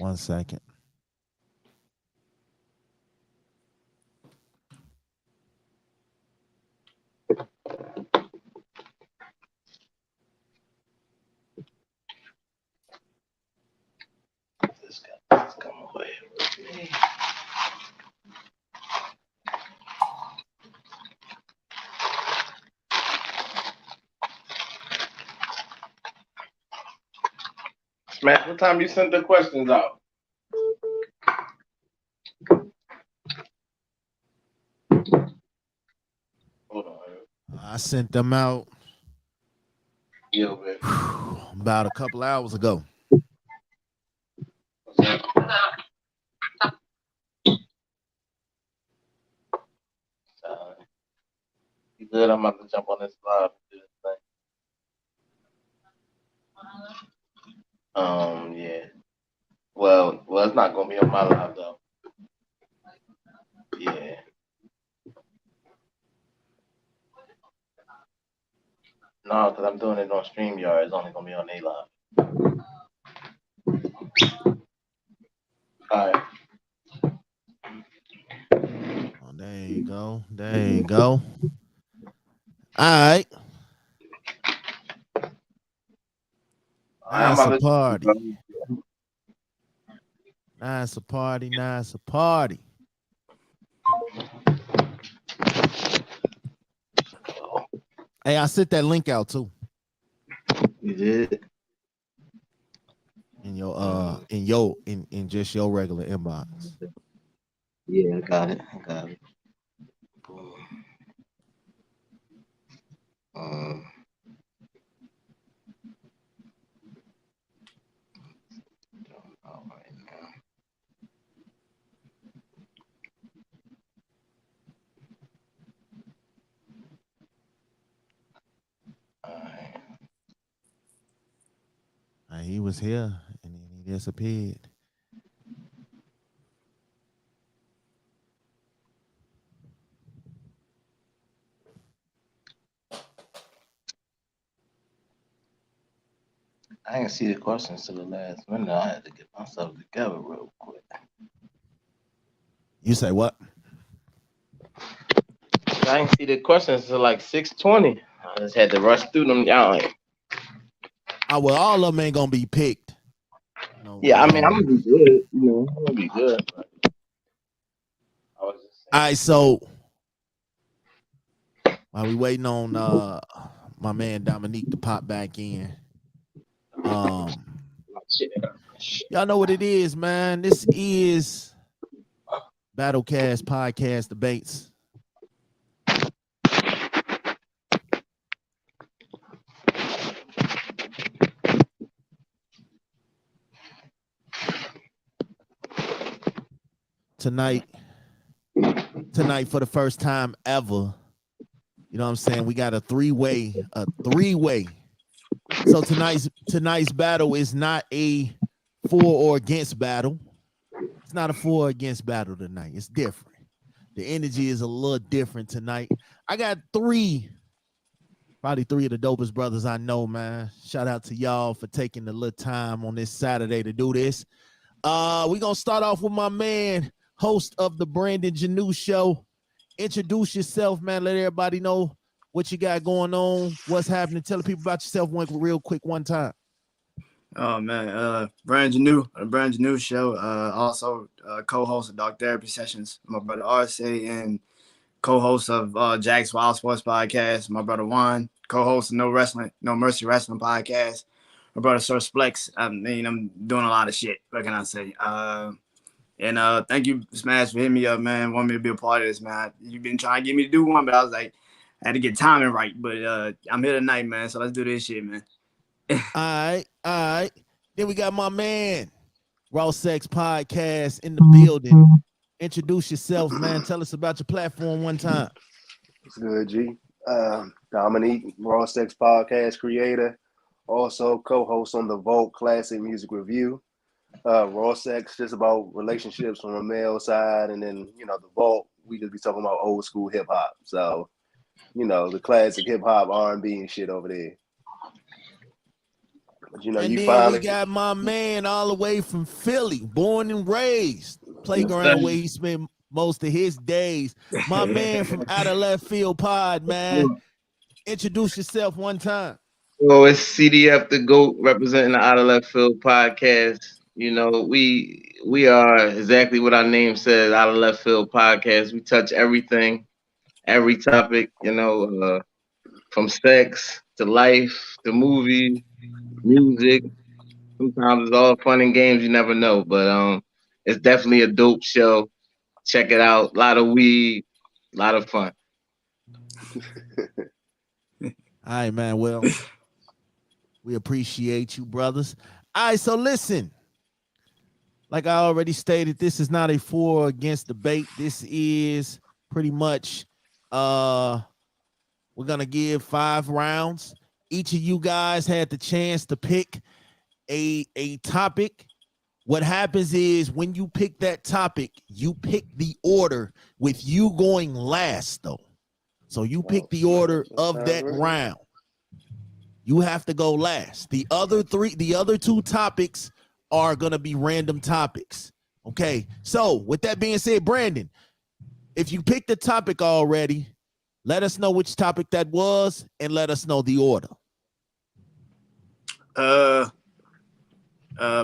1 second. This guy's come away with me. Smash, what time you sent the questions out? Hold on. I sent them out Yo, man. about a couple hours ago. What's up? You good? I'm about to jump on this live and do this thing. Yeah. Well, it's not gonna be on my live though. Yeah. No, because I'm doing it on StreamYard. It's only gonna be on A live. All right. Oh, there you go. There you go. All right. Nice a party. Nice a party. Nice a party. Hey, I sent that link out too. You did? In in just your regular inbox. Yeah, I got it. All right now. All right. He was here and then he disappeared. I didn't see the questions to the last minute. I had to get myself together real quick. You say what? I didn't see the questions till like 6:20. I just had to rush through them. Y'all. Well, all of them ain't gonna be picked. No, yeah, I mean, I'm gonna be good. I'm gonna be good. But I was just saying. All right, so while we waiting on my man Dominique to pop back in, y'all know what it is, man. This is Battlecast podcast debates. Tonight for the first time ever, you know what I'm saying? We got a three-way. So tonight's battle is not a for or against battle. It's not a for or against battle tonight. It's different. The energy is a little different tonight. I got probably three of the dopest brothers I know, man. Shout out to y'all for taking the little time on this Saturday to do this. We're gonna start off with my man, host of the Brandon Janu Show. Introduce yourself, man. Let everybody know what you got going on, what's happening. Tell the people about yourself real quick one time. Oh man, Brandon Janu Show. Also co-host of Dark Therapy Sessions. My brother RC and co-host of Jack's Wild Sports Podcast. My brother Juan, co-host of No Mercy Wrestling Podcast. My brother Sir Splex. I mean, I'm doing a lot of shit. What can I say? And thank you, Smash, for hitting me up, man. Want me to be a part of this, man. You've been trying to get me to do one, but I was like, I had to get timing right. But I'm here tonight, man. So let's do this shit, man. All right. Then we got my man, Raw Sex Podcast in the building. Introduce yourself, man. Tell us about your platform one time. It's good, G. Dominique, Raw Sex Podcast creator, also co-host on the Vault Classic Music Review. Raw Sex, just about relationships from a male side, and then the Vault, we just be talking about old school hip hop. So, the classic hip hop, R&B and shit over there. But you know, And you then we finally got my man all the way from Philly, born and raised, playground where he spent most of his days. My man from Out of Left Field Pod, man. Introduce yourself one time. So it's CDF the GOAT representing the Out of Left Field podcast. You know, we are exactly what our name says, Out of Left Field podcast. We touch everything, every topic, from sex to life to movies, music. Sometimes it's all fun and games, you never know. But it's definitely a dope show. Check it out. A lot of weed, a lot of fun. All right, man. Well, we appreciate you, brothers. All right, so listen. Like I already stated, this is not a for or against debate. This is pretty much we're gonna give 5 rounds. Each of you guys had the chance to pick a topic. What happens is when you pick that topic, you pick the order with you going last, though. So you pick the order of that round. You have to go last. The other 2 topics are gonna be random topics. Okay. So with that being said, Brandon, if you picked the topic already, let us know which topic that was and let us know the order.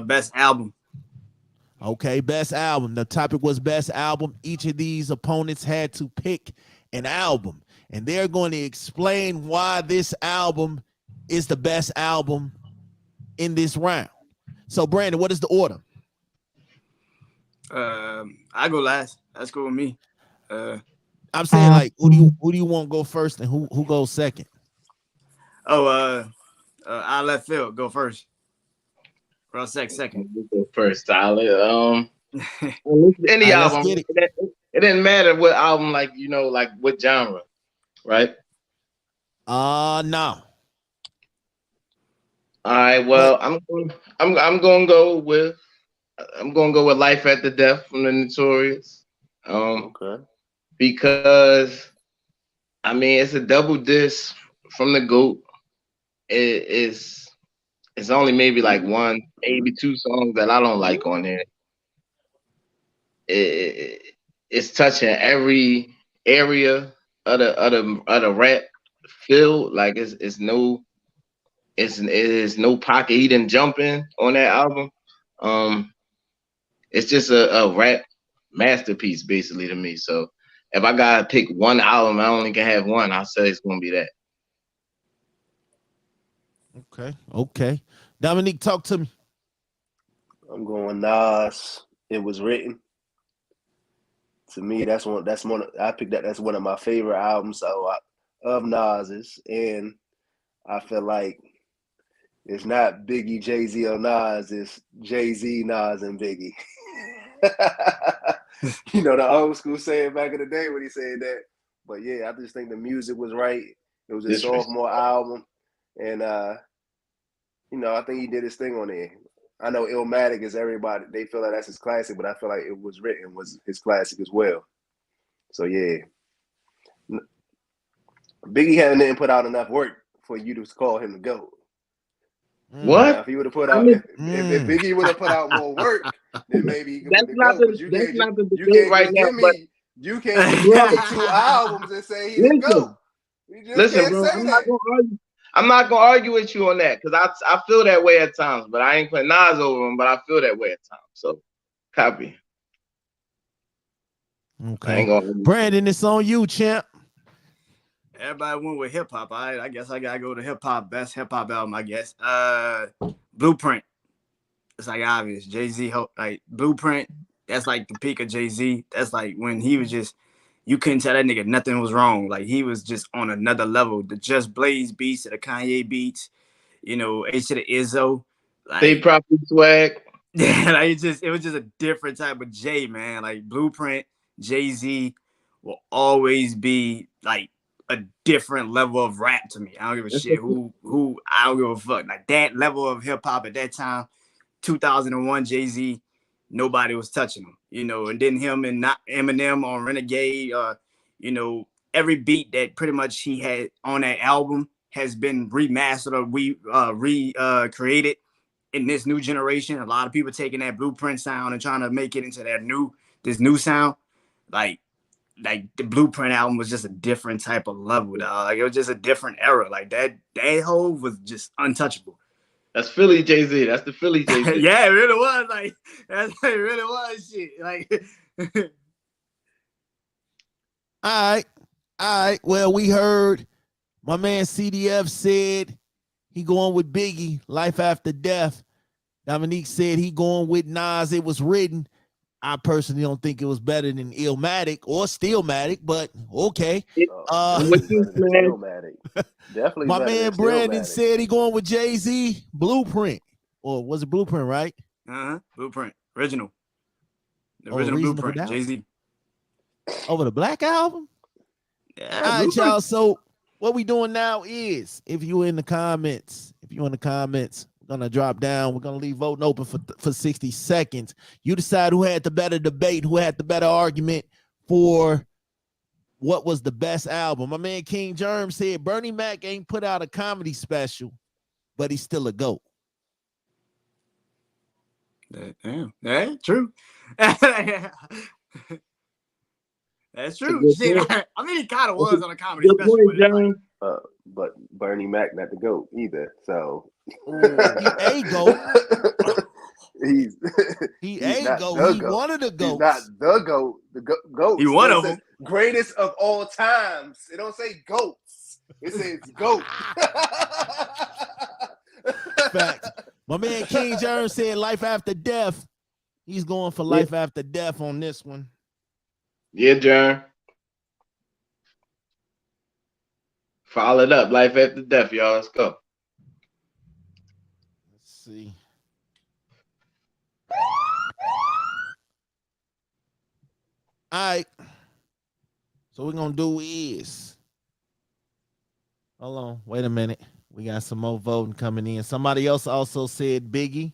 Best album. Okay, best album. The topic was best album. Each of these opponents had to pick an album, and they're going to explain why this album is the best album in this round. So, Brandon, what is the order? I go last. That's cool with me. I'm saying, like, who do you want to go first and who goes second? I left Phil go first. Ross second. Go first, Tyler. Any All right, album. It didn't matter what album, like what genre, right? No. All right. Well, I'm gonna go with Life After Death from the Notorious. okay. Because I mean it's a double disc from the GOAT. It's only maybe like 1, maybe 2 songs that I don't like on there. It's touching every area of the rap field. Like it is no pocket he didn't jump in on that album. It's just a rap masterpiece basically to me. So if I gotta pick one album, I only can have one. I'll say it's gonna be that. Okay. Dominique, talk to me. I'm going Nas. It Was Written. To me, that's one. I picked that. That's one of my favorite albums of Nas's, and I feel like it's not Biggie, Jay-Z, or Nas. It's Jay-Z, Nas, and Biggie. You know, the old school saying back in the day when he said that. But yeah, I just think the music was right. It was a sophomore album, and I think he did his thing on there. I know Illmatic is everybody. They feel like that's his classic, but I feel like It Was Written was his classic as well. So yeah, Biggie didn't put out enough work for you to call him the GOAT. What? Now, if he would have put out, if Biggie would have put out more work, then maybe he could put the GOAT. But you can't give me 2 albums and say he's the GOAT. You just listen, can't bro, say that. I'm not gonna argue with you on that because I feel that way at times, but I ain't putting Nas over him, but I feel that way at times. So copy. Okay. Brandon, it's on you, champ. Everybody went with hip hop. I guess I gotta go to hip hop. Best hip hop album, I guess. Blueprint. It's like obvious. Jay-Z, like Blueprint. That's like the peak of Jay-Z. That's like when he was just, you couldn't tell that nigga nothing was wrong. Like he was just on another level. The Just Blaze beats to the Kanye beats, H to the Izzo. Like, Stay Property swag. Yeah, like it was just a different type of Jay, man. Like Blueprint, Jay-Z will always be like a different level of rap to me. I don't give a shit who I don't give a fuck. Like that level of hip hop at that time, 2001 Jay-Z, nobody was touching him, and then him and not Eminem on Renegade, every beat that pretty much he had on that album has been remastered or recreated in this new generation. A lot of people taking that Blueprint sound and trying to make it into this new sound. Like the Blueprint album was just a different type of level, dog. Like it was just a different era. Like that Hove was just untouchable. That's Philly Jay-Z. That's the Philly Jay-Z. Yeah, it really was. Like it really was shit. Like All right. Well, we heard my man CDF said he going with Biggie, Life After Death. Dominique said he going with Nas, It Was Written. I personally don't think it was better than Illmatic or Stillmatic, but okay. Definitely my better man than Brandon Stillmatic. said he going with Jay-Z, Blueprint. Or was it Blueprint, right? Blueprint. Original. The Oh, original Reasonable Blueprint. Doubt? Jay-Z. Over the Black Album? Yeah, All right, Blueprint. y'all. So what we doing now is, if you're in the comments, we're gonna drop down. We're gonna leave voting open for 60 seconds. You decide who had the better debate, who had the better argument for what was the best album. My man King Germ said Bernie Mac ain't put out a comedy special, but he's still a GOAT. Damn. Yeah, true. That's true. Shit. I mean, he kind of was on a comedy Good special. point, John. But Bernie Mac not the GOAT either. So He a GOAT. he's He he's a not GOAT. the He GOAT. one of the He's GOATs. not the GOAT. The GOAT. He one of them. Greatest of all times. It don't say GOATs. It says GOAT. Fact. My man King Germ said Life After Death. He's going for Life After Death on this one. Yeah, John. Follow it up. Life After Death, y'all. Let's go. Let's see. All right. So what we're going to do is, hold on. Wait a minute. We got some more voting coming in. Somebody else also said Biggie.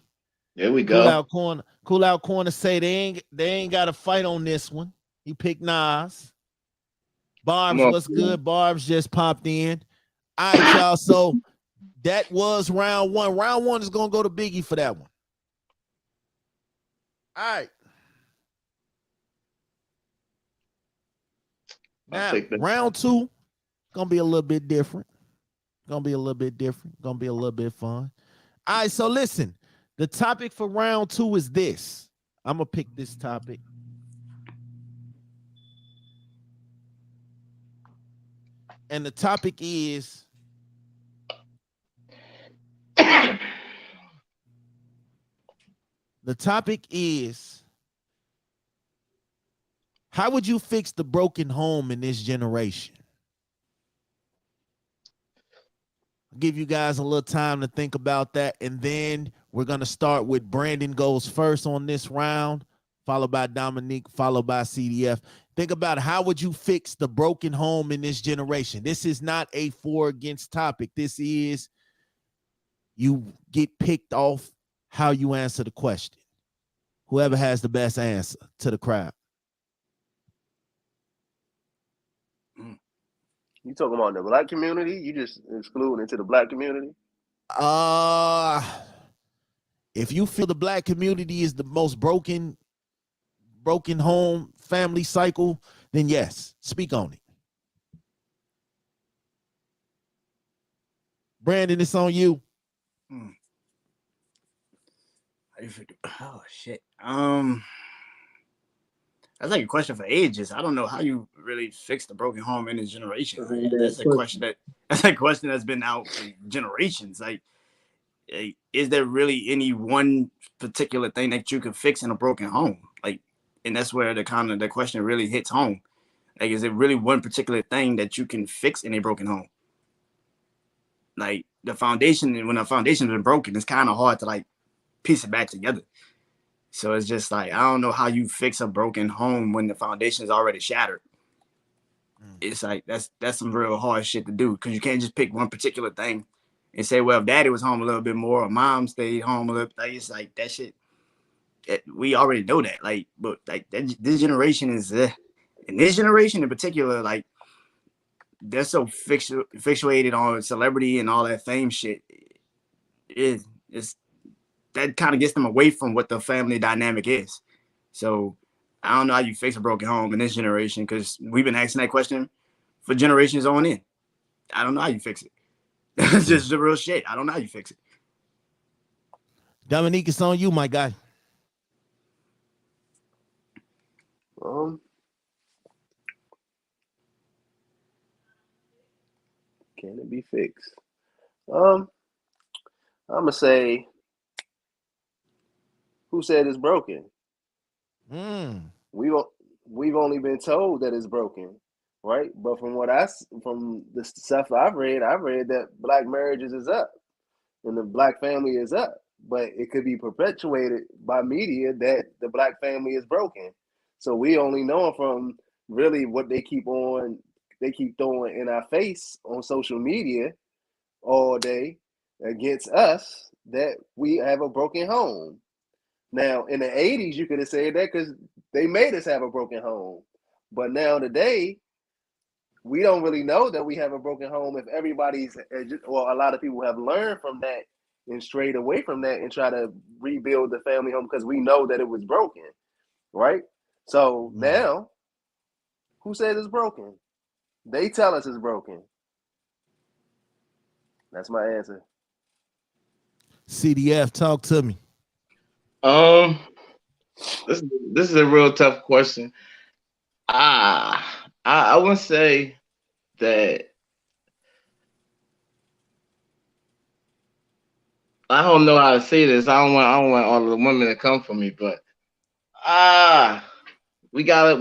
There we go. Cool Out Corner say they ain't got a fight on this one. He picked Nas. Barb's, what's good? Barb's just popped in. All right, y'all. So that was round one. Round one is going to go to Biggie for that one. All right. Now, round two, going to be a little bit different. Going to be a little bit fun. All right, so listen. The topic for round two is this. I'm going to pick this topic. And the topic is how would you fix the broken home in this generation? I'll give you guys a little time to think about that, and then we're going to start with Brandon goes first on this round, followed by Dominique, followed by CDF. Think about how would you fix the broken home in this generation? This is not a for against topic. This is you get picked off how you answer the question. Whoever has the best answer to the crowd. You talking about the black community? You just excluding into the black community? If you feel the black community is the most broken home family cycle, then yes, speak on it. Brandon, it's on you. Oh shit. That's like a question for ages. I don't know how you really fix the broken home in this generation. Like, that's a question that's been out for generations. Like, is there really any one particular thing that you could fix in a broken home? Like, and that's where the question really hits home. Like, is it really one particular thing that you can fix in a broken home? Like the foundation, when the foundation's been broken, it's kind of hard to like piece it back together. So it's just like, I don't know how you fix a broken home when the foundation is already shattered. It's like, that's some real hard shit to do, because you can't just pick one particular thing and say, well, if daddy was home a little bit more or mom stayed home a little bit. Like, it's like that shit. We already know that. Like, but like this generation is, in this generation in particular, like they're so fixated on celebrity and all that fame shit. It's that kind of gets them away from what the family dynamic is. So I don't know how you fix a broken home in this generation, because we've been asking that question for generations on in. I don't know how you fix it. It's just the real shit. I don't know how you fix it. Dominique, it's on you, my guy. Can it be fixed? I'm gonna say, who said it's broken? We've only been told that it's broken, right? But from the stuff I've read that black marriages is up and the black family is up. But it could be perpetuated by media that the black family is broken. So we only know from really what they keep throwing in our face on social media all day against us, that we have a broken home. Now, in the 80s, you could have said that because they made us have a broken home. But now today, we don't really know that we have a broken home if a lot of people have learned from that and strayed away from that and try to rebuild the family home because we know that it was broken, right? So now, who said it's broken? They tell us it's broken. That's my answer. CDF, talk to me. This is a real tough question. I would say that I don't know how to say this. I don't want all of the women to come for me, but we gotta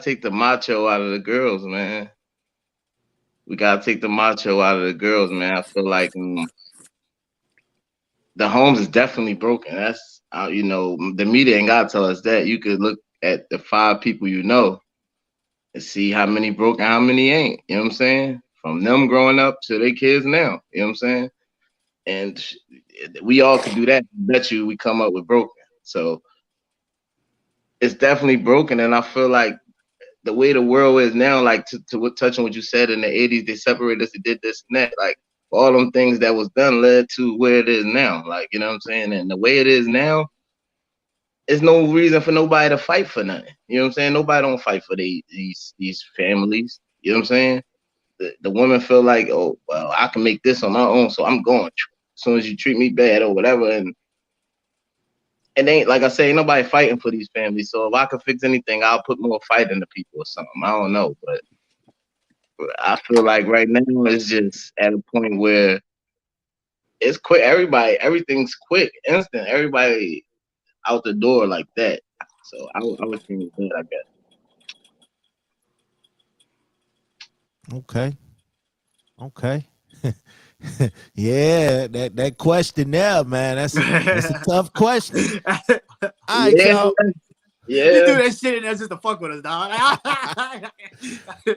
take the macho out of the girls, man. We gotta take the macho out of the girls, man. I feel like the homes is definitely broken. That's the media ain't gotta tell us that. You could look at the 5 people you know and see how many broke and how many ain't. You know what I'm saying? From them growing up to their kids now. You know what I'm saying? And we all could do that. I bet you we come up with broken. So it's definitely broken. And I feel like the way the world is now, like touching what you said in the 80s, they separated us, they did this and that. Like all them things that was done led to where it is now. Like, you know what I'm saying? And the way it is now, there's no reason for nobody to fight for nothing. You know what I'm saying? Nobody don't fight for these families. You know what I'm saying? The women feel like, oh, well, I can make this on my own, so I'm going. As soon as you treat me bad or whatever, and ain't, like I say, ain't nobody fighting for these families. So if I could fix anything, I'll put more fight into people or something. I don't know, but I feel like right now it's just at a point where it's quick. Everything's quick, instant. Everybody out the door like that. So I would change that, I guess. Okay. Yeah, that question there, man. That's a tough question. All right, y'all. Yeah. You do that shit and that's just to fuck with us, dog. All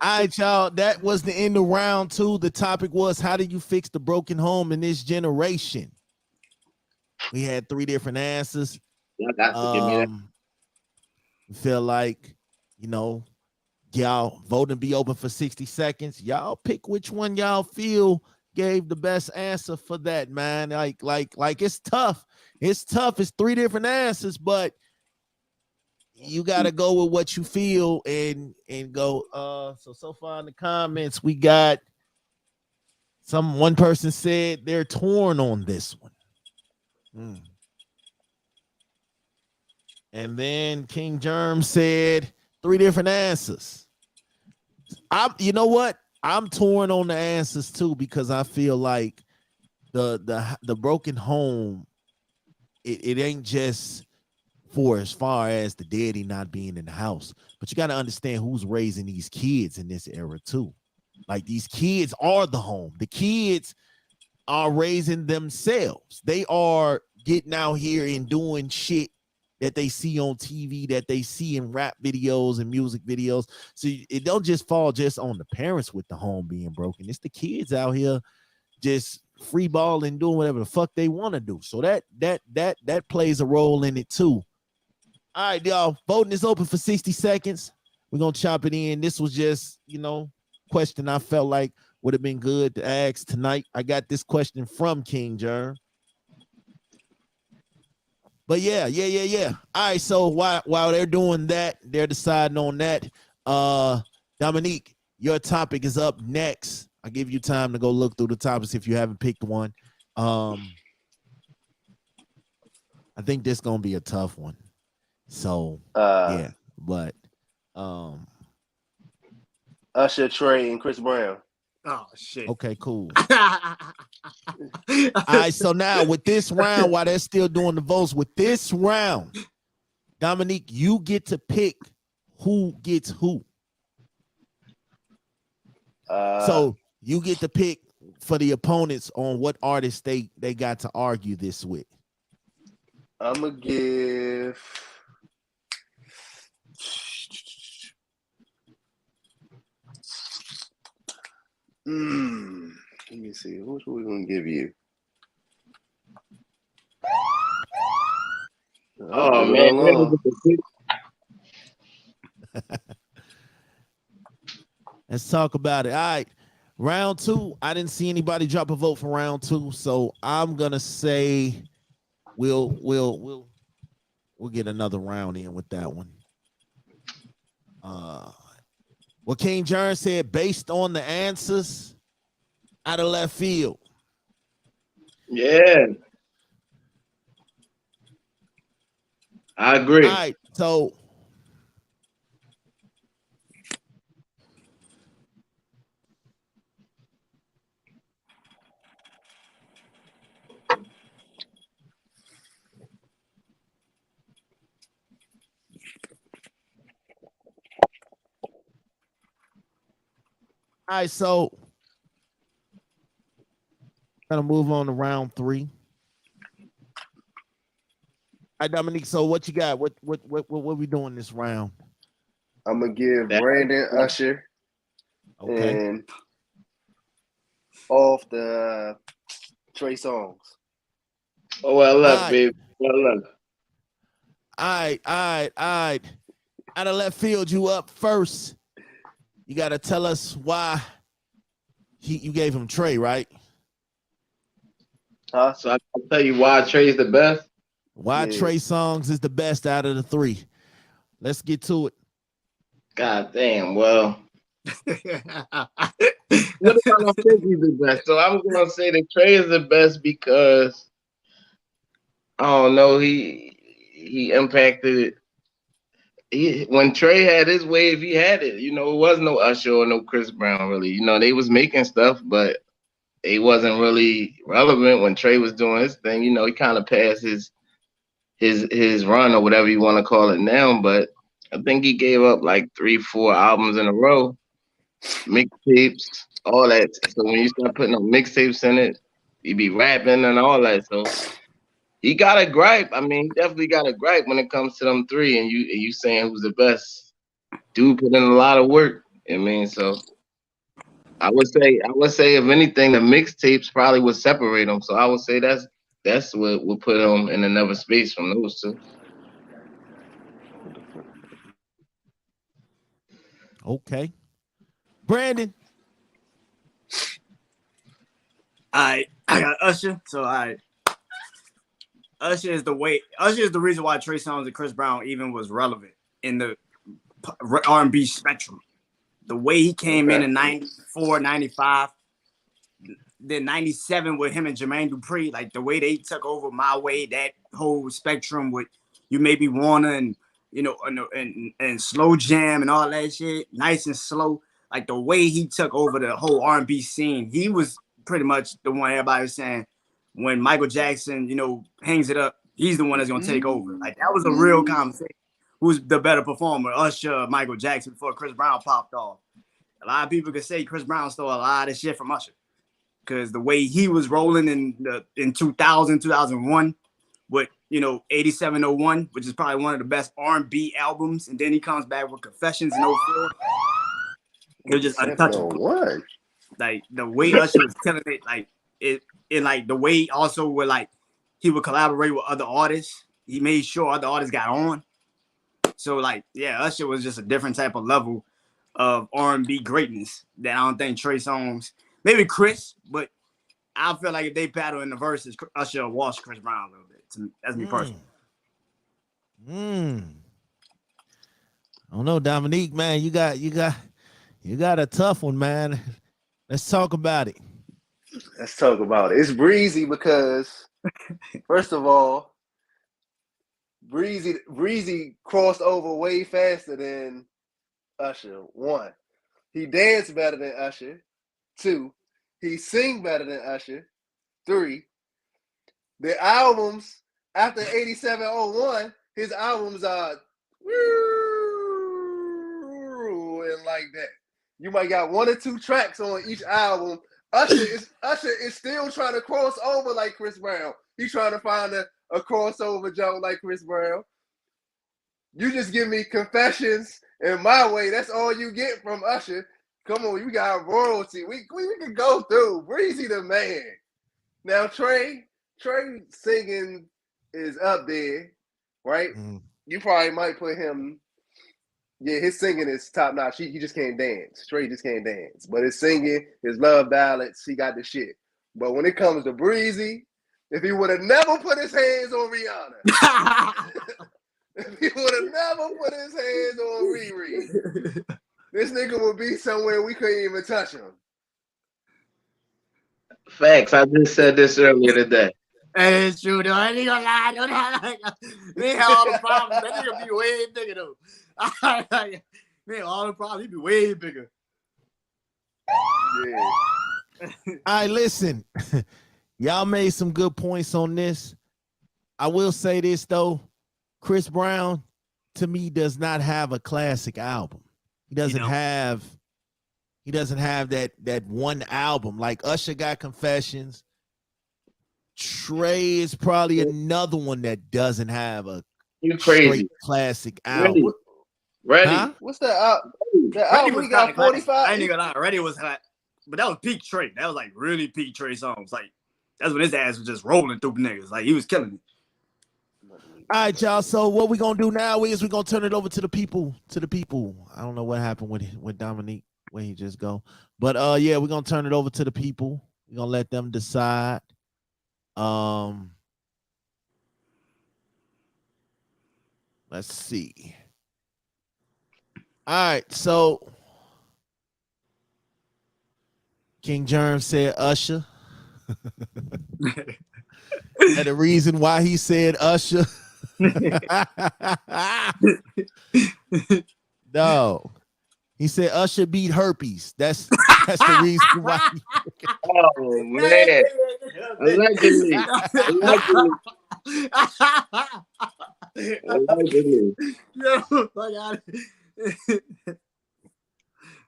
right, y'all. That was the end of round 2. The topic was, how do you fix the broken home in this generation? We had 3 different answers. Y'all got to give me that. Feel like, y'all vote and be open for 60 seconds. Y'all pick which one y'all feel gave the best answer for that, man. Like it's tough. It's tough. It's 3 different answers, but you gotta go with what you feel and go. So far in the comments, we got one person said they're torn on this one. And then King Germ said 3 different answers. You know what? I'm torn on the answers too, because I feel like the broken home, it ain't just for as far as the daddy not being in the house, but you got to understand who's raising these kids in this era too. Like, these kids are the home. The kids are raising themselves. They are getting out here and doing shit that they see on TV, that they see in rap videos and music videos. So it don't just fall just on the parents with the home being broken. It's the kids out here just free balling, doing whatever the fuck they want to do. So that plays a role in it too. All right, y'all. Voting is open for 60 seconds. We're gonna chop it in. This was just, question I felt like would have been good to ask tonight. I got this question from King Jerm. But yeah. All right, so while they're doing that, they're deciding on that. Dominique, your topic is up next. I'll give you time to go look through the topics if you haven't picked one. I think this is gonna be a tough one. So yeah, but Usher, Trey, and Chris Brown. Oh shit. okay, cool. All right, so now with this round, while they're still doing the votes, with this round, Dominique, you get to pick who gets who. So you get to pick for the opponents on what artists they got to argue this with. I'm gonna give. Let me see. Which one we gonna give you? Oh man, Let's talk about it. All right, round 2. I didn't see anybody drop a vote for round 2, so I'm gonna say we'll get another round in with that one. What King Jerm said, based on the answers out of left field. Yeah, I agree. All right, so gonna move on to round 3. All right, Dominique. So what you got? What we doing this round? I'm gonna give Brandon Usher Okay. and off the Trey Songz. Oh, well up, baby. Well up. All right. Out of left field, you up first. You got to tell us why you gave him Trey, right? So I can tell you why Trey's the best. Why Trey Songz is the best out of the 3. Let's get to it. God damn. Well, what if I don't think he's the best? So I'm gonna say that Trey is the best because I don't know. He impacted. When Trey had his wave, he had it. You know, it was no Usher or no Chris Brown really. You know, they was making stuff, but it wasn't really relevant when Trey was doing his thing. You know, he kind of passed his run or whatever you want to call it now. But I think he gave up like 3-4 albums in a row, mixtapes, all that. So when you start putting up mixtapes in it, he be rapping and all that. So he got a gripe. I mean, he definitely got a gripe when it comes to them 3. And you saying who's the best? Dude put in a lot of work. I mean, so I would say if anything, the mixtapes probably would separate them. So I would say that's what would put him in another space from those 2. Okay. Brandon. I got Usher. So Usher is the reason why Trey Songz and Chris Brown even was relevant in the R&B spectrum. The way he came in 94, 95, then 97 with him and Jermaine Dupri, like the way they took over My Way, that whole spectrum with You Maybe Wanna and and Slow Jam and all that shit, Nice and Slow. Like the way he took over the whole R&B scene, he was pretty much the one everybody was saying when Michael Jackson, hangs it up, he's the one that's gonna take over. Like that was a real conversation. Who's the better performer, Usher, Michael Jackson, before Chris Brown popped off? A lot of people could say Chris Brown stole a lot of shit from Usher because the way he was rolling in 2000, 2001 with 8701, which is probably one of the best R&B albums, and then he comes back with Confessions in 04. It was just untouchable. Like the way Usher was killing it, like the way also where like he would collaborate with other artists. He made sure other artists got on. So like, yeah, Usher was just a different type of level of R&B greatness that I don't think Trey Songz, maybe Chris, but I feel like if they battle in the verses, Usher will wash Chris Brown a little bit. That's me personally. I don't know, Dominique, man. You got a tough one, man. Let's talk about it. Let's talk about it. It's breezy because, first of all, Breezy crossed over way faster than Usher. 1, he danced better than Usher. 2, he sing better than Usher. 3, the albums after 8701, his albums are and like that. You might got 1 or 2 tracks on each album. Usher is still trying to cross over like Chris Brown. He's trying to find a crossover joke like Chris Brown. You just give me Confessions and My Way. That's all you get from Usher. Come on, you got royalty. We can go through. Breezy the man. Now Trey singing is up there, right? You probably might put him. Yeah, his singing is top notch. He just can't dance. Trey just can't dance. But his singing, his love ballads, he got the shit. But when it comes to Breezy, if he would have never put his hands on Rihanna, if he would have never put his hands on Riri, this nigga would be somewhere we couldn't even touch him. Facts. I just said this earlier today. Hey, it's true, though. I ain't gonna lie. Don't have they have all the problems. That nigga be way bigger, though. Man, all the problems, he be way bigger. Yeah. All right, listen. Y'all made some good points on this. I will say this, though. Chris Brown, to me, does not have a classic album. He doesn't have that one album. Like Usher got Confessions. Trey is probably another one that doesn't have a straight classic album. Ready? Huh? What's that album? The album we got 45. I ain't gonna lie. Ready was hot. But that was peak Trey. That was like really peak Trey songs. Like that's when his ass was just rolling through niggas. Like he was killing me. All right, y'all. So what we gonna do now is we're gonna turn it over to the people. I don't know what happened with Dominique when he just go. But yeah, we're gonna turn it over to the people. We're gonna let them decide. Let's see. All right, so King Germ said Usher. And the reason why he said Usher. No. He said Usher beat herpes. That's the reason why. Oh man. Allegedly.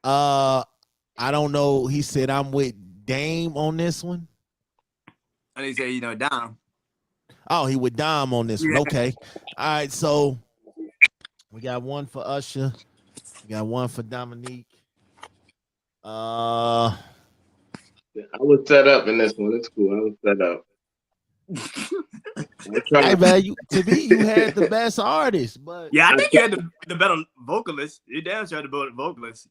I don't know. He said I'm with Dame on this one. And he said, Dom. Oh, he with Dom on this one. Okay. All right, so we got one for Usher. We got one for Dominique. I was set up in this one. It's cool. I was set up. Hey man, to me, you had the best artist, but yeah, I think you had the better vocalist. You damn sure had the better vocalist.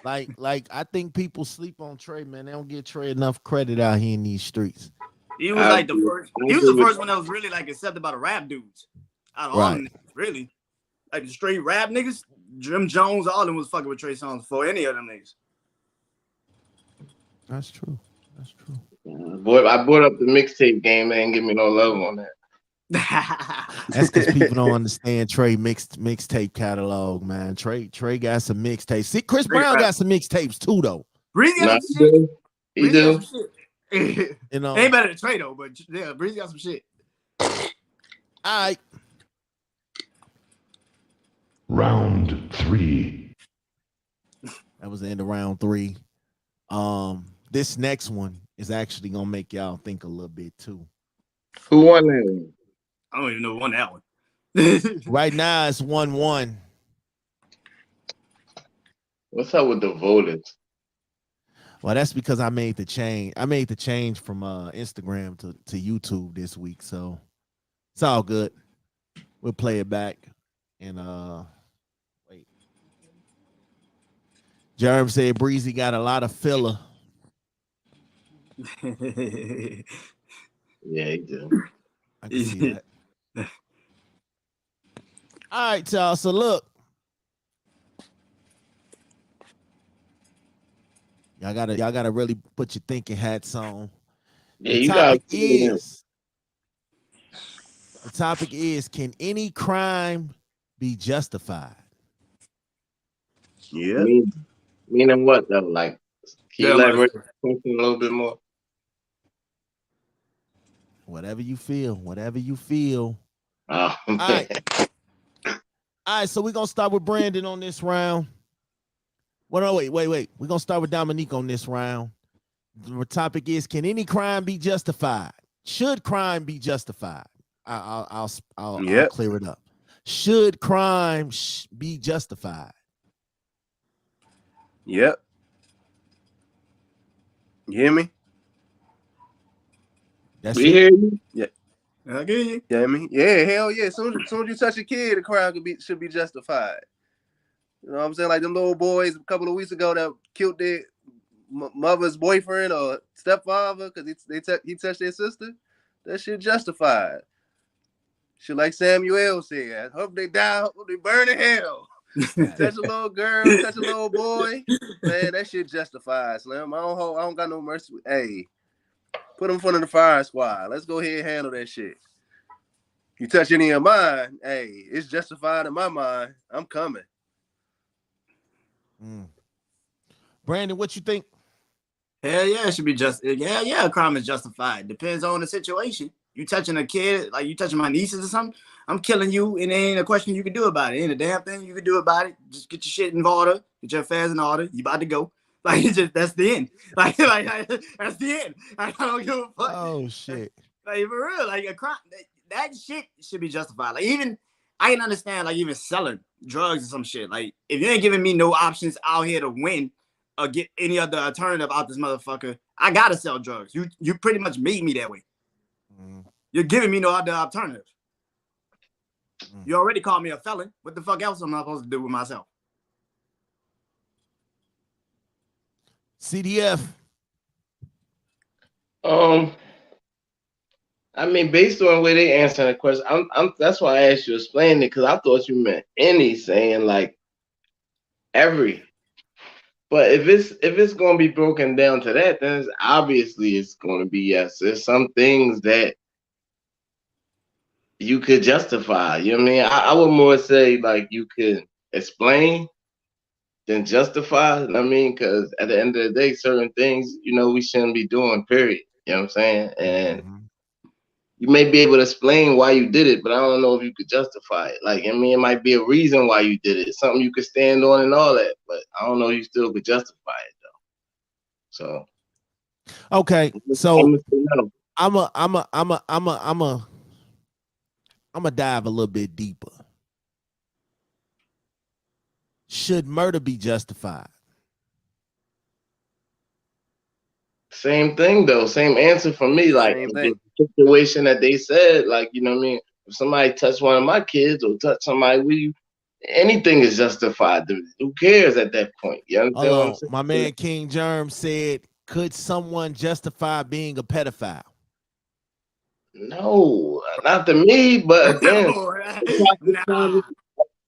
like I think people sleep on Trey, man. They don't give Trey enough credit out here in these streets. He was like the first. He was the first one that was really like accepted by the rap dudes. Out of all them niggas, really, like the straight rap niggas. Jim Jones, all of them was fucking with Trey Songz before any of them niggas. That's true. Boy, I brought up the mixtape game. They ain't give me no love on that. That's because people don't understand Trey mixtape catalog, man. Trey got some mixtapes. See, Chris Brown got some mixtapes too, though. Breezy got some shit. He do. Ain't better than Trey though, but yeah, Breezy got some shit. All right. Round 3. That was the end of round 3. This next one is actually gonna make y'all think a little bit too. Who won that one? I don't even know who won that one. Right now it's 1-1. What's up with the voters? Well, that's because I made the change. I made the change from Instagram to YouTube this week, so it's all good. We'll play it back and wait. Germ said Breezy got a lot of filler. Yeah, he do. I can see that. All right, y'all. So look, y'all gotta really put your thinking hats on. Yeah, The you got. topic is, can any crime be justified? Yeah. Meaning what though? Like, can you Yeah, elaborate a little bit more? Whatever you feel. Whatever you feel. Oh, All man. right. All right, so we're gonna start with Brandon on this round. Well, no, wait. We're gonna start with Dominique on this round. The topic is, can any crime be justified? Should crime be justified? I'll Yep. clear it up. Should crime be justified? Yep. You hear me? That's We it. hear you. I get you. You hear me? Yeah, hell yeah. As soon as you touch a kid, the crime should be justified. You know what I'm saying? Like them little boys a couple of weeks ago that killed their mother's boyfriend or stepfather because he touched their sister. That shit justified. Shit like Samuel said. I hope they die. Hope they burn in hell. Touch a little girl, touch a little boy. Man, that shit justified, Slim. I don't got no mercy. Hey, put them in front of the fire squad. Let's go ahead and handle that shit. You touch any of mine, hey, it's justified in my mind. I'm coming. Brandon, what you think? Hell yeah, it should be just. Hell yeah, a crime is justified. Depends on the situation. You touching a kid, like you touching my nieces or something, I'm killing you, and there ain't a question you can do about it. Ain't a damn thing you can do about it. Just get your shit in order, get your affairs in order. You about to go. Like it's just that's the end. Like that's the end. I don't give a fuck. Oh shit. Like for real, like a crime that shit should be justified. Like even I can understand like even selling drugs or some shit. Like if you ain't giving me no options out here to win or get any other alternative out this motherfucker, I gotta sell drugs. You pretty much made me that way. You're giving me no other alternative. You already called me a felon. What the fuck else am I supposed to do with myself? CDF. I mean, based on the way they answer the question, that's why I asked you to explain it, because I thought you meant any, saying like every. But if it's gonna be broken down to that, then it's gonna be yes. There's some things that you could justify. You know what I mean? I would more say like you could explain than justify. I mean, because at the end of the day, certain things, we shouldn't be doing, period. You know what I'm saying? And you may be able to explain why you did it, but I don't know if you could justify it. Like, I mean, it might be a reason why you did it, something you could stand on and all that, but I don't know if you still could justify it though. So okay, so I'm a dive a little bit deeper. Should murder be justified? Same thing though, same answer for me. Like the situation that they said, like, you know what I mean? If somebody touched one of my kids or touched somebody anything is justified. Who cares at that point? You understand what I'm saying? My man King Germ said, could someone justify being a pedophile? No, not to me, but again,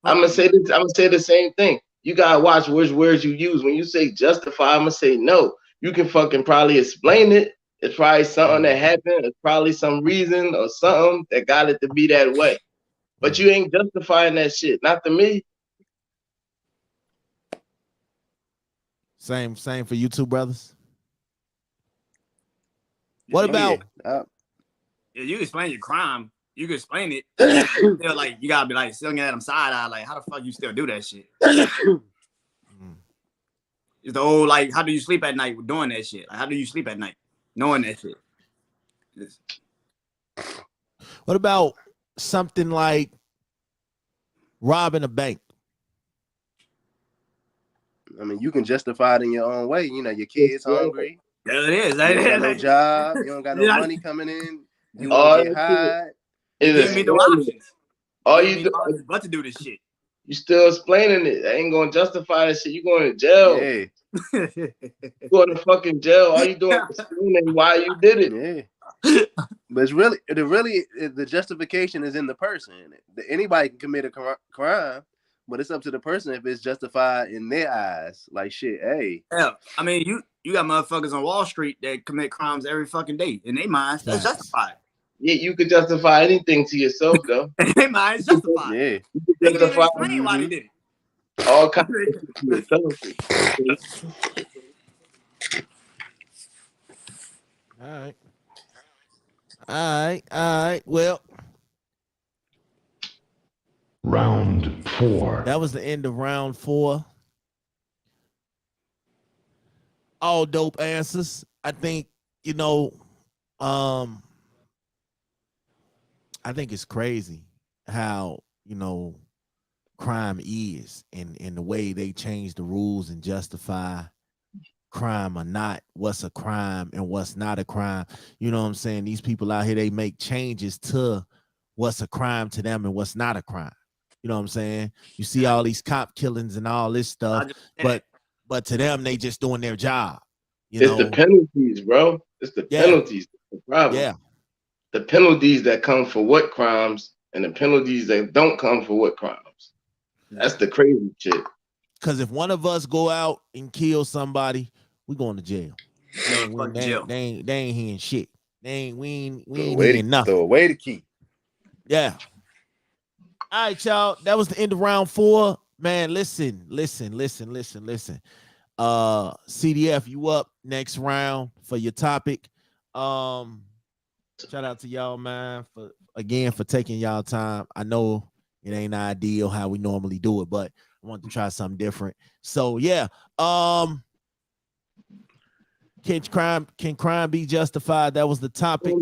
I'm gonna say this, I'm gonna say the same thing. You gotta watch which words you use. When you say justify, I'm gonna say no. You can fucking probably explain it. It's probably something that happened. It's probably some reason or something that got it to be that way. But you ain't justifying that shit. Not to me. Same for you two brothers. What about? Yeah, you explain your crime. You can explain it. Still, like you gotta be like still at them side eye. Like how the fuck you still do that shit? It's the old like how do you sleep at night with doing that shit? Like, how do you sleep at night knowing that shit? What about something like robbing a bank? I mean, you can justify it in your own way. You know, your kid's hungry. There it is. You don't got no job. You don't got no money coming in. You want to get high. You give me no options. All you do but to do this shit. You still explaining it. I ain't gonna justify that shit. You going to jail. Yeah, You going to fucking jail. All you doing is explaining why you did it. yeah. But it's the justification is in the person. Anybody can commit a crime, but it's up to the person if it's justified in their eyes. Like shit, hey. Yeah, I mean, you got motherfuckers on Wall Street that commit crimes every fucking day. In their minds, that's justified. Yeah, you could justify anything to yourself, though. In their minds, justified. Yeah. You could They can even justify explain why they did it. all kinds of shit to yourself. All right. Well, Round 4. that was the end of round 4. All dope answers. I think, I think it's crazy how, crime is and the way they change the rules and justify crime or not, what's a crime and what's not a crime. You know what I'm saying? These people out here, they make changes to what's a crime to them and what's not a crime. You know what I'm saying? You see all these cop killings and all this stuff, but to them, they just doing their job. It's the penalties, bro. It's the penalties. The problem. Yeah. The penalties that come for what crimes and the penalties that don't come for what crimes. That's the crazy shit. Because if one of us go out and kill somebody, we going to jail. They ain't hearing shit. We ain't hearing nothing. Throw away the key. Yeah. All right, y'all. That was the end of round 4. Man, listen. CDF, you up next round for your topic. Shout out to y'all, man, for taking y'all time. I know it ain't ideal how we normally do it, but I want to try something different. So yeah. Can crime be justified? That was the topic.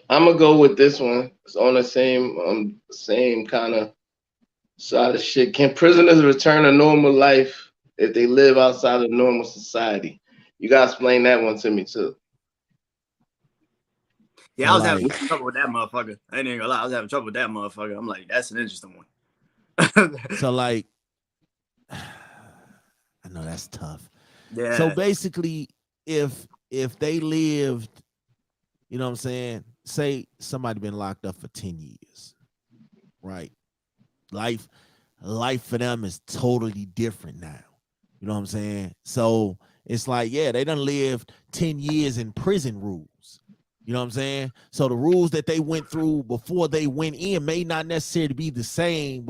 I'm gonna go with this one. It's on the same kind of side of shit. Can prisoners return to normal life if they live outside of normal society? You gotta explain that one to me too. Yeah, I was having trouble with that motherfucker. I ain't even gonna lie. I was having trouble with that motherfucker. I'm like, that's an interesting one. So like, I know that's tough. Yeah. So basically, if they lived, you know what I'm saying? Say somebody been locked up for 10 years, right? Life for them is totally different now. You know what I'm saying? So it's like, yeah, they done lived 10 years in prison rules. You know what I'm saying? So the rules that they went through before they went in may not necessarily be the same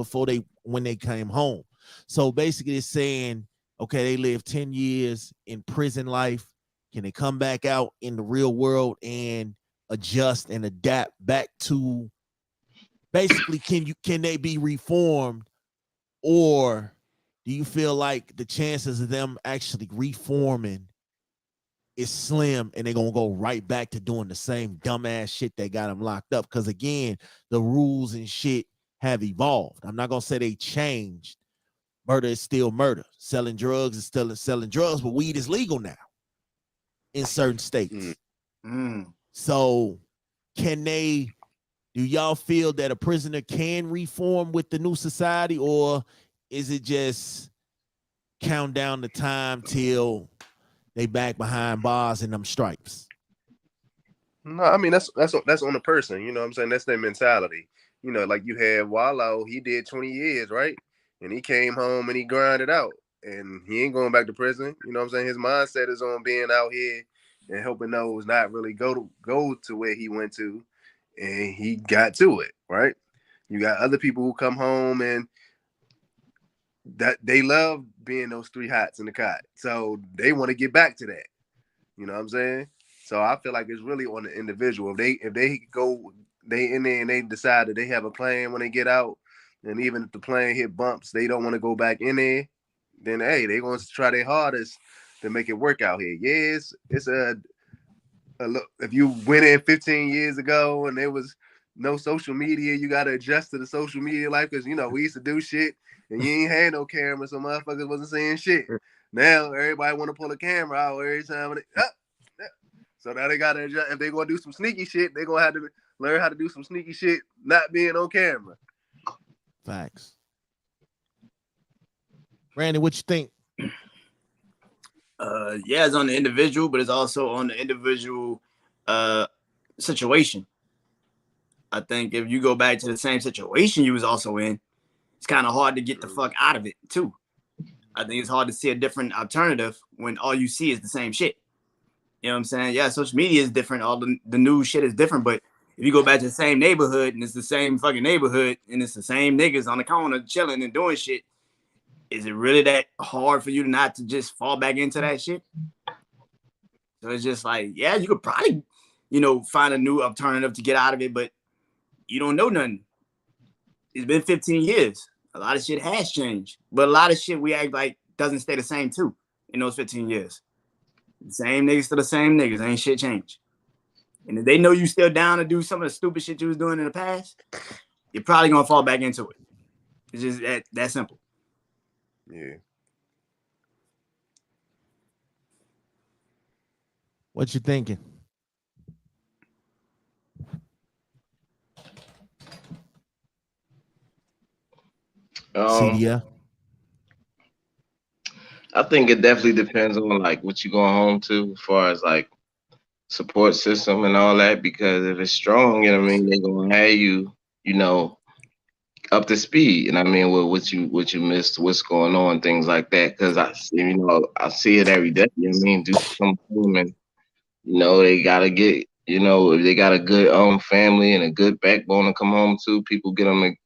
when they came home. So basically it's saying, okay, they lived 10 years in prison life. Can they come back out in the real world and adjust and adapt back to basically can they be reformed, or do you feel like the chances of them actually reforming is slim and they're gonna go right back to doing the same dumbass shit that got them locked up? Because again, the rules and shit have evolved. I'm not gonna say they changed. Murder is still murder. Selling drugs is still selling drugs, but weed is legal now in certain states. So do y'all feel that a prisoner can reform with the new society, or is it just count down the time till they back behind bars and them stripes? No, I mean that's on the person. You know what I'm saying? That's their mentality. You know, like you had Wallow, he did 20 years, right? And he came home and he grinded out. And he ain't going back to prison. You know what I'm saying? His mindset is on being out here and helping those not really go to where he went to. And he got to it, right? You got other people who come home and that they love being those 3 hots in the cot. So they want to get back to that. You know what I'm saying? So I feel like it's really on the individual. If they go in there and they decide that they have a plan when they get out, and even if the plan hit bumps, they don't want to go back in there, then hey, they're going to try their hardest to make it work out here. Yes, it's a look. If you went in 15 years ago and there was no social media, you got to adjust to the social media life because, you know, we used to do shit and you ain't had no camera, so motherfuckers wasn't saying shit. Now everybody want to pull a camera out every time. So now they got to adjust. If they're going to do some sneaky shit, they're going to have to learn how to do some sneaky shit not being on camera. Facts. Randy, what you think? Yeah, it's on the individual, but it's also on the individual situation. I think if you go back to the same situation you was also in, it's kind of hard to get the fuck out of it too. I think it's hard to see a different alternative when all you see is the same shit. You know what I'm saying? Yeah, social media is different. All the new shit is different. But if you go back to the same neighborhood and it's the same fucking neighborhood and it's the same niggas on the corner chilling and doing shit, is it really that hard for you to not to just fall back into that shit? So it's just like, yeah, you could probably, find a new alternative to get out of it, but you don't know nothing. It's been 15 years. A lot of shit has changed, but a lot of shit we act like doesn't stay the same too in those 15 years. The same niggas to the same niggas. Ain't shit changed. And if they know you still down to do some of the stupid shit you was doing in the past, you're probably gonna fall back into it. It's just that simple. Yeah. What you thinking? CDF? I think it definitely depends on like what you going home to as far as like support system and all that. Because if it's strong, you know what I mean, they're gonna have you, you know, up to speed. And I mean, with what you missed, what's going on, things like that. Because I see it every day. You know what I mean, dudes come home and they gotta get, if they got a good family and a good backbone to come home to, people get them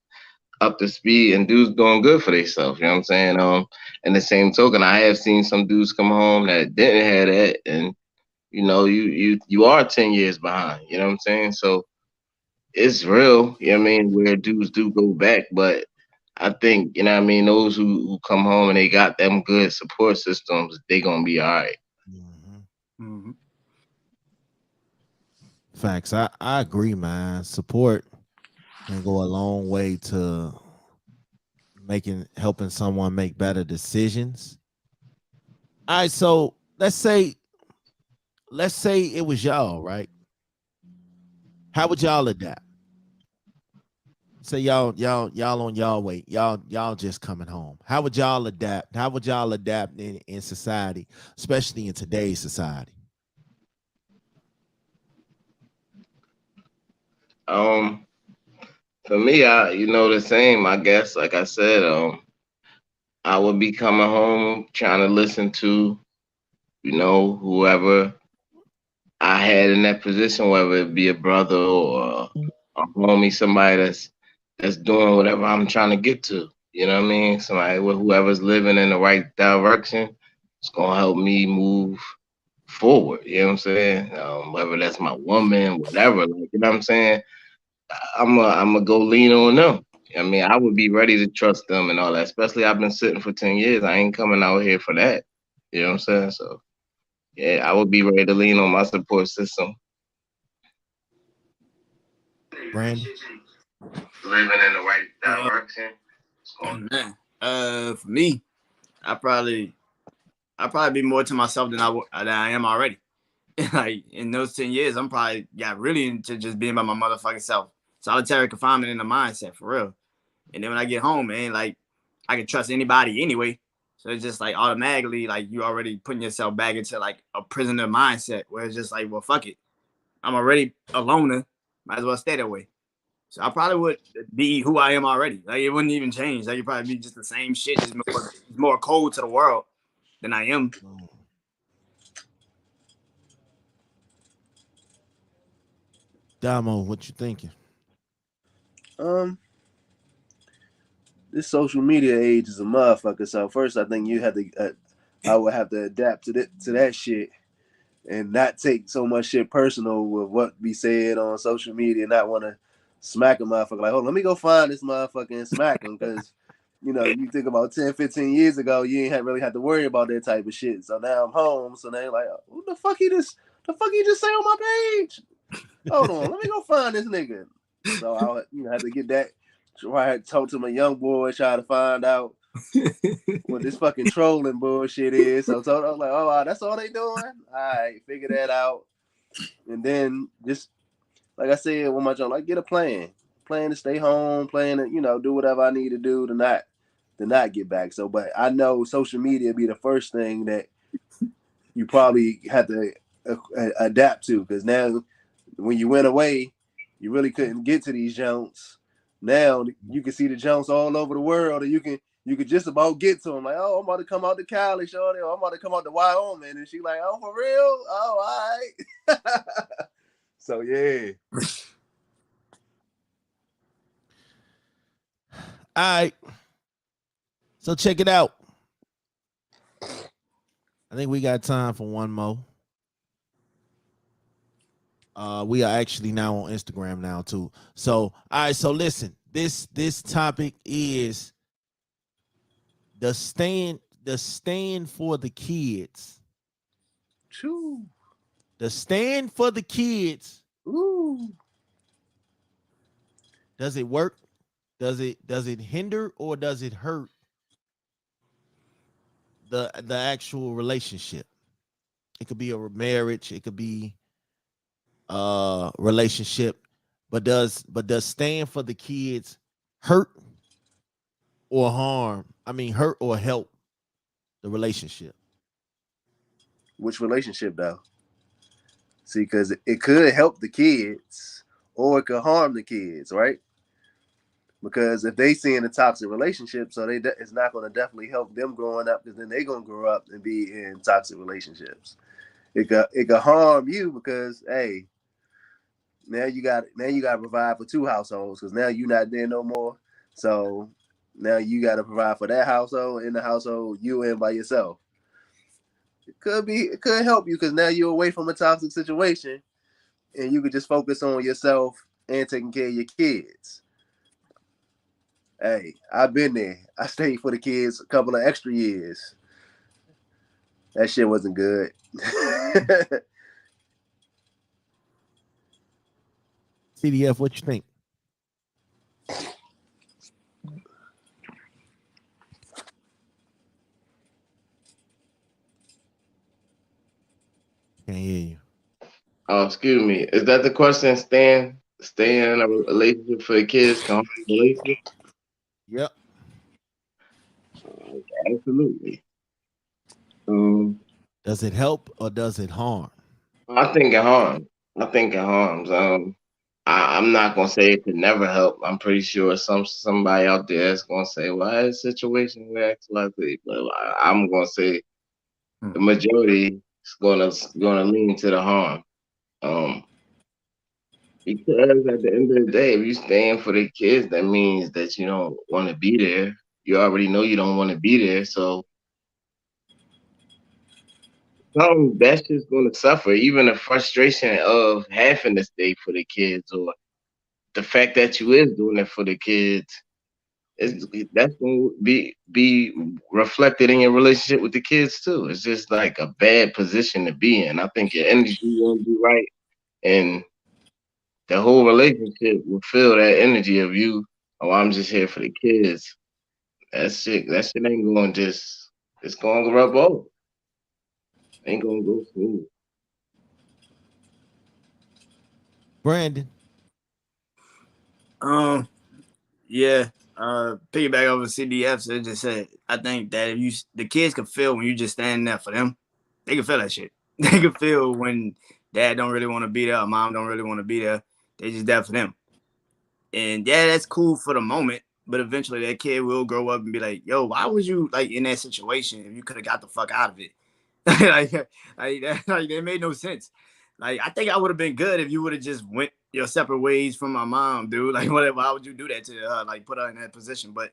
up to speed, and dudes doing good for themselves. You know what I'm saying? And the same token, I have seen some dudes come home that didn't have that, and you are 10 years behind. You know what I'm saying? So it's real. You know what I mean? Where dudes do go back, but I think what I mean, those who come home and they got them good support systems, they gonna be all right. Mm-hmm. Mm-hmm. Facts. I agree, man. Support can go a long way to helping someone make better decisions. All right, so let's say it was y'all, right? How would y'all adapt? Say y'all on y'all way, y'all just coming home. How would y'all adapt? How would y'all adapt in society, especially in today's society? Um, for me, the same. I guess, like I said, I would be coming home trying to listen to, whoever I had in that position, whether it be a brother or a homie, somebody that's doing whatever I'm trying to get to. You know what I mean? Somebody with whoever's living in the right direction, it's gonna help me move forward. You know what I'm saying? Whether that's my woman, whatever. Like, you know what I'm saying? I'm gonna go lean on them. I mean, I would be ready to trust them and all that. Especially I've been sitting for 10 years. I ain't coming out here for that. You know what I'm saying? So yeah, I would be ready to lean on my support system. Brandon? Living in the right direction. Man, for me, I probably be more to myself than I am already. Like in those 10 years, I'm probably got really into just being by my motherfucking self. Solitary confinement in the mindset for real. And then when I get home, it ain't like I can trust anybody anyway. So it's just like automatically like you already putting yourself back into like a prisoner mindset where it's just like, well, fuck it. I'm already a loner. Might as well stay that way. So I probably would be who I am already. Like it wouldn't even change. Like it'd probably be just the same shit, just more cold to the world than I am. Damo, what you thinking? This social media age is a motherfucker. So first, I think I would have to adapt to that shit and not take so much shit personal with what be said on social media. Not want to smack a motherfucker. Like, oh, let me go find this motherfucker and smack him because. You think about 10, 15 years ago, you ain't really had to worry about that type of shit. So now I'm home. So they're like, what the fuck he just say on my page? Hold on, let me go find this nigga. So I have to get that. So I had to talk to my young boy, try to find out what this fucking trolling bullshit is. So I was like, oh, wow, that's all they doing? All right, figure that out. And then just, like I said, with my job, like get a plan to stay home, plan to, do whatever I need to do to not to not get back. So, but I know social media be the first thing that you probably have to adapt to, because now when you went away, you really couldn't get to these Jones. Now you can see the Jones all over the world, and you could just about get to them. Like, oh, I'm about to come out to Cali, shorty, or I'm about to come out to Wyoming, and she like, oh, for real? Oh, all right. So yeah. All right. So check it out. I think we got time for one more. We are actually now on Instagram now too. So, all right. So listen, this topic is the stand for the kids. Choo. The stand for the kids. Ooh. Does it work? Does it hinder or does it hurt the actual relationship? It could be a marriage, it could be a relationship, but does stand for the kids hurt or harm? I mean, hurt or help the relationship? Which relationship though? See, because it could help the kids or it could harm the kids, right? Because if they see in a toxic relationship, so it's not going to definitely help them growing up, because then they're going to grow up and be in toxic relationships. It could harm you because, hey, now you got to provide for two households, because now you're not there no more. So now you got to provide for that household, in the household you in by yourself. It could help you because now you're away from a toxic situation, and you could just focus on yourself and taking care of your kids. Hey, I've been there. I stayed for the kids a couple of extra years. That shit wasn't good. CDF, what you think? Can't hear you. Oh, excuse me. Is that the question? Stay in a relationship for the kids can harm the relationship? Yep. Absolutely. Does it help or does it harm? I think it harms. I think it harms. I'm not gonna say it could never help. I'm pretty sure somebody out there is gonna say, "Well, it's a situation where it's likely," but I'm gonna say the majority is gonna lean to the harm. Um, because at the end of the day, if you're staying for the kids, that means that you don't want to be there. You already know you don't want to be there, so that's just gonna suffer. Even the frustration of having to stay for the kids, or the fact that you is doing it for the kids, that's gonna be reflected in your relationship with the kids too. It's just like a bad position to be in. I think your energy won't be right, and the whole relationship will feel that energy of you. Oh, I'm just here for the kids. That shit ain't going just. It's gonna rub off. Ain't gonna go smooth. Brandon. Yeah. Piggyback over CDF, so it just said, I think that if the kids can feel when you just standing there for them, they can feel that shit. They can feel when dad don't really want to be there, or mom don't really want to be there. They just there for them. And yeah, that's cool for the moment, but eventually that kid will grow up and be like, yo, why was you like in that situation if you could have got the fuck out of it? That made no sense. Like, I think I would have been good if you would have just went your separate ways from my mom, dude. Like, whatever. Why would you do that to her? Like, put her in that position. But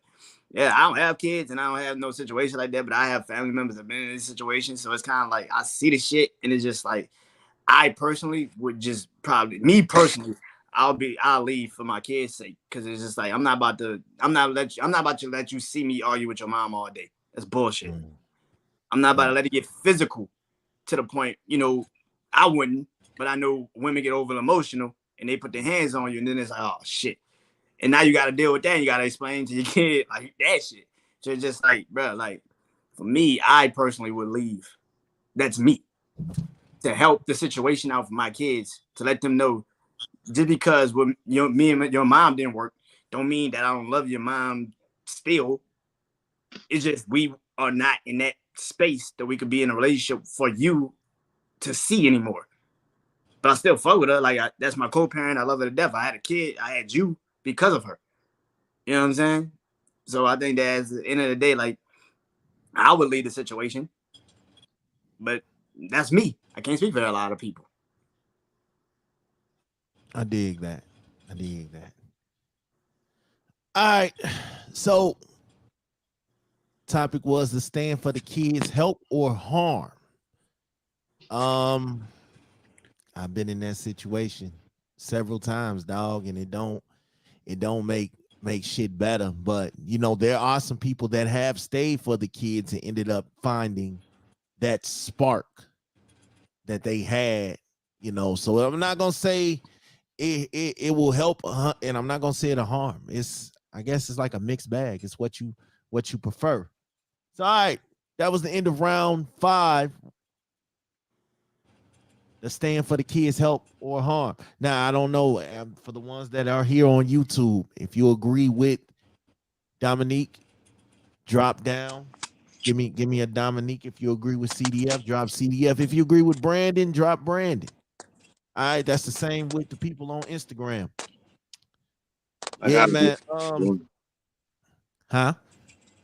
yeah, I don't have kids and I don't have no situation like that. But I have family members that have been in this situation, so it's kind of like I see the shit, and it's just like I personally would just probably me personally. I'll leave for my kids' sake, because it's just like I'm not about to let you see me argue with your mom all day. That's bullshit. I'm not about to let it get physical to the point, I wouldn't, but I know women get over emotional and they put their hands on you, and then it's like, oh shit. And now you got to deal with that. And you got to explain to your kid like that shit. So it's just like, bro, like for me, I personally would leave. That's me, to help the situation out for my kids, to let them know just because me and your mom didn't work, don't mean that I don't love your mom still. It's just we are not in that space that we could be in a relationship for you to see anymore. But I still fuck with her. Like that's my co-parent. I love her to death. I had a kid. I had you because of her. You know what I'm saying? So I think that at the end of the day, like I would lead the situation, but that's me. I can't speak for a lot of people. I dig that. All right. So topic was to stand for the kids, help or harm. I've been in that situation several times, dog, and it don't make shit better. But there are some people that have stayed for the kids and ended up finding that spark that they had, So I'm not gonna say it will help, and I'm not gonna say it'll harm. I guess it's like a mixed bag. It's what you prefer. So all right, that was the end of round 5. The stand for the kids, help or harm. Now I don't know, for the ones that are here on YouTube, if you agree with Dominique, drop down. Give me a Dominique. If you agree with CDF, drop CDF. If you agree with Brandon, drop Brandon. All right, that's the same with the people on Instagram. Yeah, man. Huh?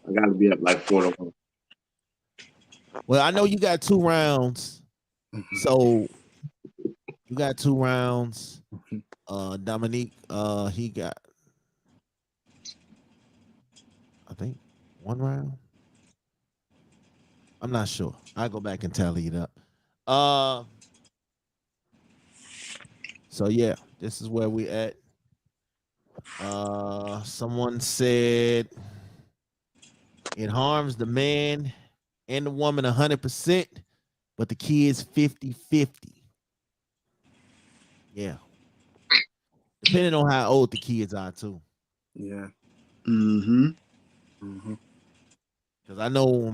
I gotta be up like 4-1. Well, I know you got 2 rounds, so you got 2 rounds. Dominique, he got, I think, 1 round. I'm not sure. I'll go back and tally it up. So yeah, this is where we at. Someone said it harms the man and the woman 100%, but the kids 50-50. Yeah. Depending on how old the kids are too. Yeah. Mm-hmm. Because I know when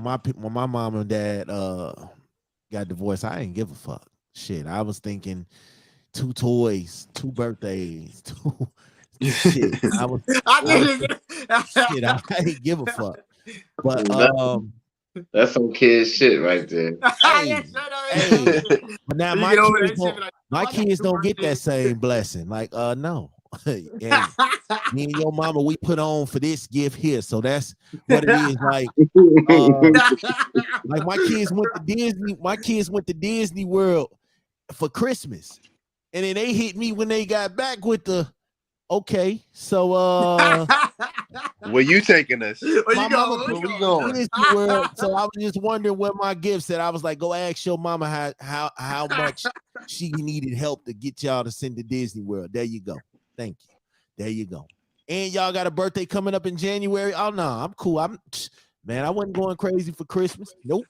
my mom and dad got divorced, I didn't give a fuck. Shit, I was thinking 2 toys, 2 birthdays, 2 shit. I didn't give a fuck. But that's some kid shit right there. hey, but now my kids don't get that same blessing. Like, no. And me and your mama, we put on for this gift here. So that's what it is. Like my kids went to Disney World for Christmas. And then they hit me when they got back with the okay. So where you taking us? Where my mama where we going? Disney World. So I was just wondering where my gifts at. I was like, go ask your mama how much she needed help to get y'all to send to Disney World. There you go. Thank you. There you go. And y'all got a birthday coming up in January. Oh no, I'm cool. Man, I wasn't going crazy for Christmas. Nope.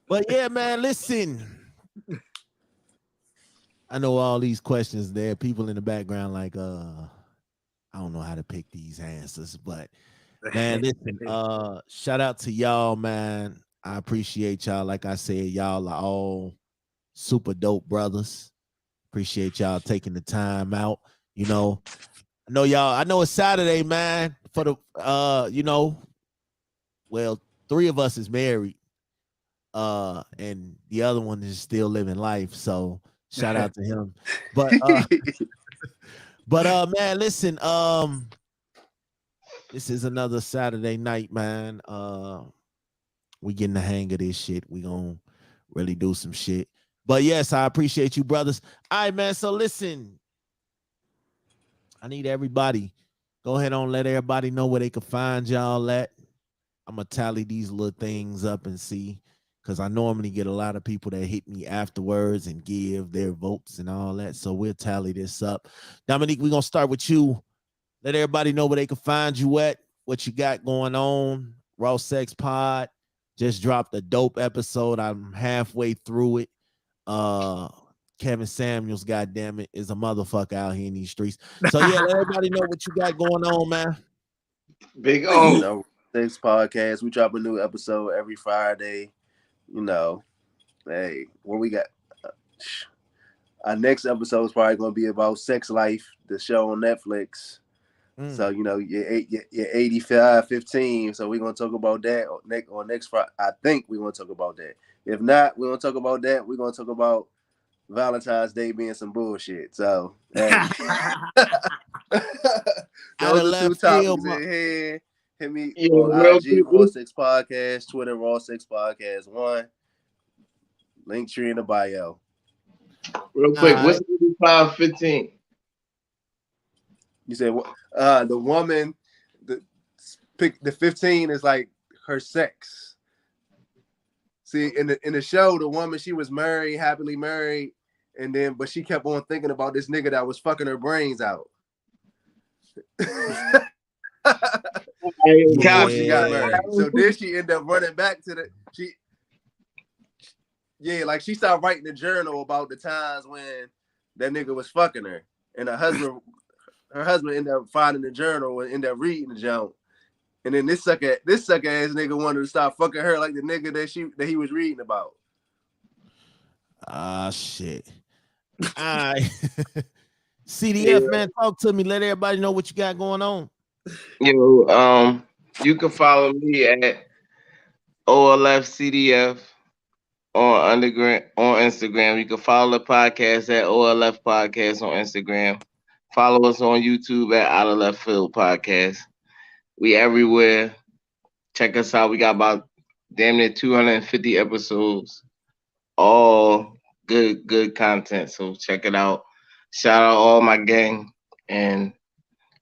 But yeah, man, listen. I know all these questions there. People in the background like, I don't know how to pick these answers, but man, listen, shout out to y'all, man. I appreciate y'all. Like I said, y'all are all super dope brothers. Appreciate y'all taking the time out. I know it's Saturday, man. For the well, 3 of us is married. And the other one is still living life. So shout out to him. But man, listen, this is another Saturday night, man. We getting the hang of this shit. We gonna really do some shit. But yes, I appreciate you, brothers. All right, man. So listen, I need everybody. Go ahead on, let everybody know where they can find y'all at. I'm gonna tally these little things up and see, because I normally get a lot of people that hit me afterwards and give their votes and all that. So we'll tally this up. Dominique, we're gonna start with you. Let everybody know where they can find you at, what you got going on. Raw Sex Pod just dropped a dope episode. I'm halfway through it. Kevin Samuels, goddamn it, is a motherfucker out here in these streets. So yeah, let everybody know what you got going on, man. Big O. Sex Podcast. We drop a new episode every Friday. Hey, what we got? Our next episode is probably going to be about Sex Life, the show on Netflix. So you're 85-15. So we're gonna talk about that on next Friday. I think we're gonna talk about that. If not, we're gonna talk about that. We're gonna talk about Valentine's Day being some bullshit. So hey. Out of Those are two left field, topics in here. Hit me Yeah, on real IG quick. Raw 6 Podcast, Twitter Raw 6 Podcast 1. Link tree in the bio. Real quick, what's 85-15? You said what? The woman, the 15 is like her sex. See, in the show, the woman, she was married, happily married, but she kept on thinking about this nigga that was fucking her brains out. Before she got married. So then she ended up running back to she started writing a journal about the times when that nigga was fucking her. And her husband ended up finding the journal and ended up reading the journal. And then this sucker ass nigga wanted to stop fucking her like the nigga that he was reading about. Ah, shit. All right. CDF, man, talk to me. Let everybody know what you got going on. Yo, you can follow me at OLFCDF on Instagram. You can follow the podcast at OLF Podcast on Instagram. Follow us on YouTube at Out of Left Field Podcast. We everywhere. Check us out. We got about damn near 250 episodes. All good content. So check it out. Shout out all my gang. And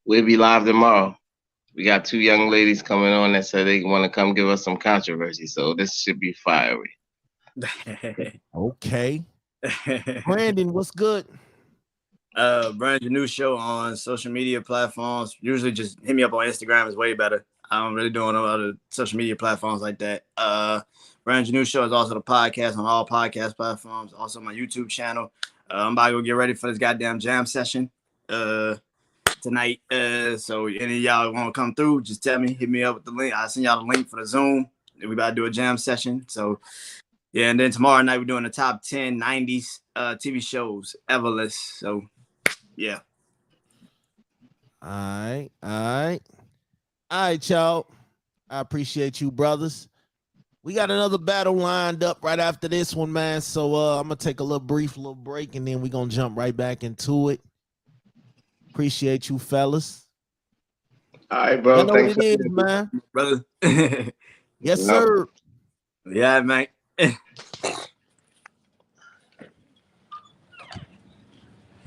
we'll be live tomorrow. We got 2 young ladies coming on that said they want to come give us some controversy. So this should be fiery. Okay. Brandon, what's good? Brand new show on social media platforms. Usually just hit me up on Instagram is way better. I don't really do no other social media platforms like that. Brand new show is also the podcast on all podcast platforms. Also my YouTube channel. I'm about to go get ready for this goddamn jam session tonight. So any of y'all want to come through, just tell me, hit me up with the link. I'll send y'all the link for the Zoom. We about to do a jam session. So yeah, and then tomorrow night we're doing the top 10 90s TV shows everless. So yeah. All right, y'all. I appreciate you, brothers. We got another battle lined up right after this one, man. So I'm gonna take a little break, and then we're gonna jump right back into it. Appreciate you, fellas. All right, bro. I know what it is, man. Brother. Yes, sir. Yeah, man.